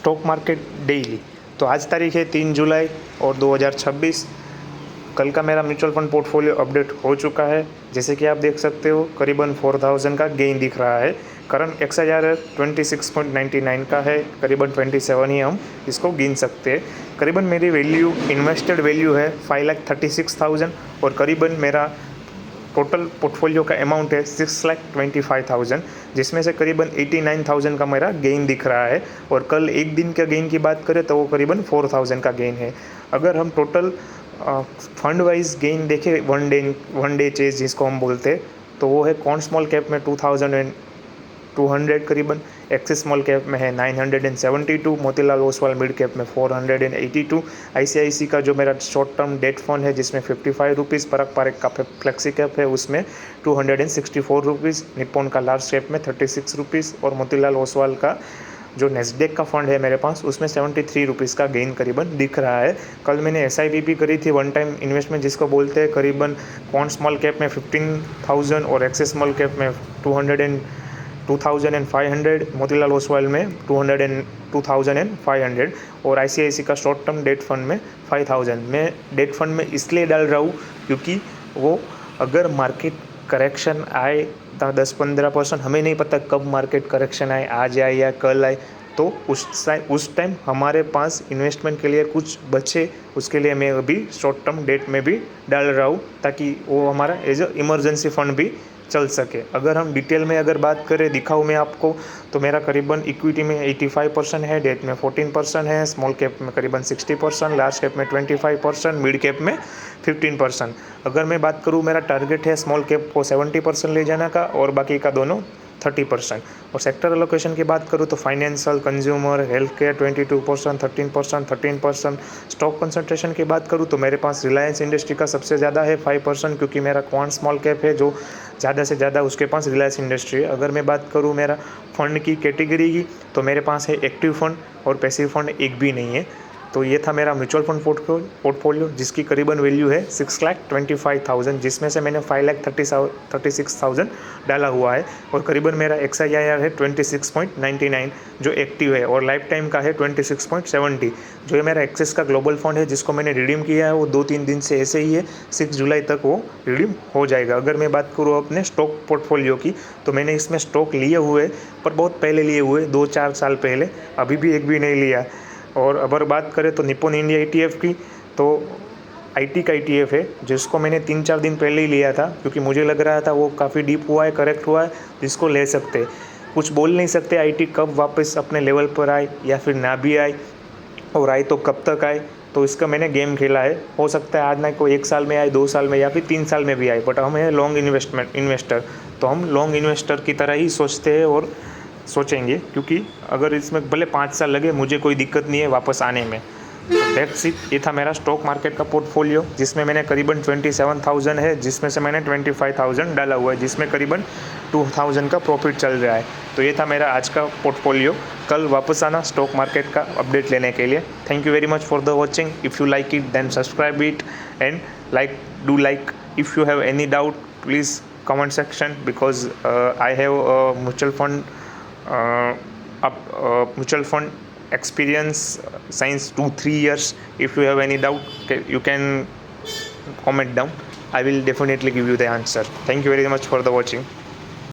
Stock market daily. तो आज तारीख है 3 जुलाई और 2026। कल का मेरा म्यूचुअल फंड पोर्टफोलियो अपडेट हो चुका है। जैसे कि आप देख सकते हो करीबन 4000 का गेन दिख रहा है। करंट XIR 26.99 का है, करीबन 27 ही हम इसको गिन सकते हैं। करीबन मेरी वैल्यू इन्वेस्टेड वैल्यू है 5,36,000 और करीबन मेरा टोटल पोर्टफोलियो का अमाउंट है 6,25,000, जिसमें से करीबन 89,000 का मेरा गेन दिख रहा है। और कल एक दिन का गेन की बात करें तो वो करीबन 4,000 का गेन है। अगर हम टोटल फंड वाइज गेन देखें, वन डे चेज जिसको हम बोलते हैं, तो वो है कॉन स्मॉल कैप में 2,200 करीबन, एक्सिस स्मॉल कैप में है 972, मोतीलाल ओसवाल मिड कैप में 482, ICICI का जो मेरा शॉर्ट टर्म डेट फंड है जिसमें 55 रुपीज़, परक पारेख का फ्लेक्सी कैप है उसमें 264 रुपीज़, निप्पॉन का लार्ज कैप में 36 रुपीज़ और मोतीलाल ओसवाल का जो नेस्डेक का फंड है मेरे पास उसमें 73 रुपीज़ का गेन करीबन दिख रहा है। कल मैंने SIP भी करी थी, वन टाइम इन्वेस्टमेंट जिसको बोलते हैं, करीबन कॉन स्मॉल कैप में 15,000 और एक्सिस स्मॉल कैप में 2,500, मोतीलाल ओसवाल में 2,500 और ICICI का शॉर्ट टर्म डेट फंड में 5,000। मैं डेट फंड में इसलिए डाल रहा हूँ क्योंकि वो अगर मार्केट करेक्शन आए तो 10-15%, हमें नहीं पता कब मार्केट करेक्शन आए, आज आए या कल आए, तो उस टाइम हमारे पास इन्वेस्टमेंट के लिए कुछ बचे। उसके लिए मैं अभी शॉर्ट टर्म डेट में भी डाल रहा हूँ ताकि वो हमारा एज अ इमरजेंसी फंड भी चल सके। अगर हम डिटेल में अगर बात करें, दिखाऊँ मैं आपको, तो मेरा करीबन इक्विटी में 85% है, डेट में 14% है, स्मॉल कैप में करीबन 60%, लार्ज कैप में 25%, मिड कैप में 15%। अगर मैं बात करूँ, मेरा टारगेट है स्मॉल कैप को 70% ले जाने का और बाकी का दोनों 30%। और सेक्टर एलोकेशन की बात करूँ तो financial, consumer, health care 22%, 13%। Stock concentration की बात करूँ तो मेरे पास रिलायंस इंडस्ट्री का सबसे ज़्यादा है 5%, क्योंकि मेरा क्वांट स्मॉल कैप है जो ज़्यादा से ज़्यादा उसके पास रिलायंस इंडस्ट्री है। अगर मैं बात करूँ मेरा फंड की कैटेगरी की, तो मेरे पास है एक्टिव फंड और पैसिव फंड एक भी नहीं है। तो ये था मेरा म्यूचुअल फंड पोर्टफोलियो जिसकी करीबन वैल्यू है 6,25,000, जिसमें से मैंने 5,36,000 डाला हुआ है और करीबन मेरा XIR है 26.99 जो एक्टिव है और लाइफ टाइम का है 26.70। जो ये मेरा एक्सेस का ग्लोबल फंड है जिसको मैंने रिडीम किया है वो 2-3 दिन से ऐसे ही है, 6 जुलाई तक वो रिडीम हो जाएगा। अगर मैं बात करूँ अपने स्टॉक पोर्टफोलियो की, तो मैंने इसमें स्टॉक लिए हुए पर बहुत पहले लिए हुए, 2-4 साल पहले, अभी भी एक भी नहीं लिया। और अगर बात करें तो निप्पॉन इंडिया ETF की, तो IT का ETF है जिसको मैंने 3-4 दिन पहले ही लिया था क्योंकि मुझे लग रहा था वो काफ़ी डीप हुआ है, करेक्ट हुआ है, जिसको ले सकते। कुछ बोल नहीं सकते IT कब वापस अपने लेवल पर आए या फिर ना भी आए, और आए तो कब तक आए। तो इसका मैंने गेम खेला है, हो सकता है आज ना को 1 साल में आए, 2 साल में या फिर 3 साल में भी आए, बट हम है लॉन्ग इन्वेस्टर, तो हम लॉन्ग इन्वेस्टर की तरह ही सोचते हैं और सोचेंगे, क्योंकि अगर इसमें भले 5 साल लगे मुझे कोई दिक्कत नहीं है वापस आने में। तो दैट्स इट, ये था मेरा स्टॉक मार्केट का पोर्टफोलियो जिसमें मैंने करीबन 27,000 है, जिसमें से मैंने 25,000 डाला हुआ है, जिसमें करीबन 2,000 का प्रॉफिट चल रहा है। तो ये था मेरा आज का पोर्टफोलियो। कल वापस आना स्टॉक मार्केट का अपडेट लेने के लिए। Thank you very much for the watching. If you like it then subscribe it and do like. If you have any doubt please comment section because I have a mutual fund experience since 2-3 years. If you have any doubt you can comment down. I will definitely give you the answer. Thank you very much for the watching.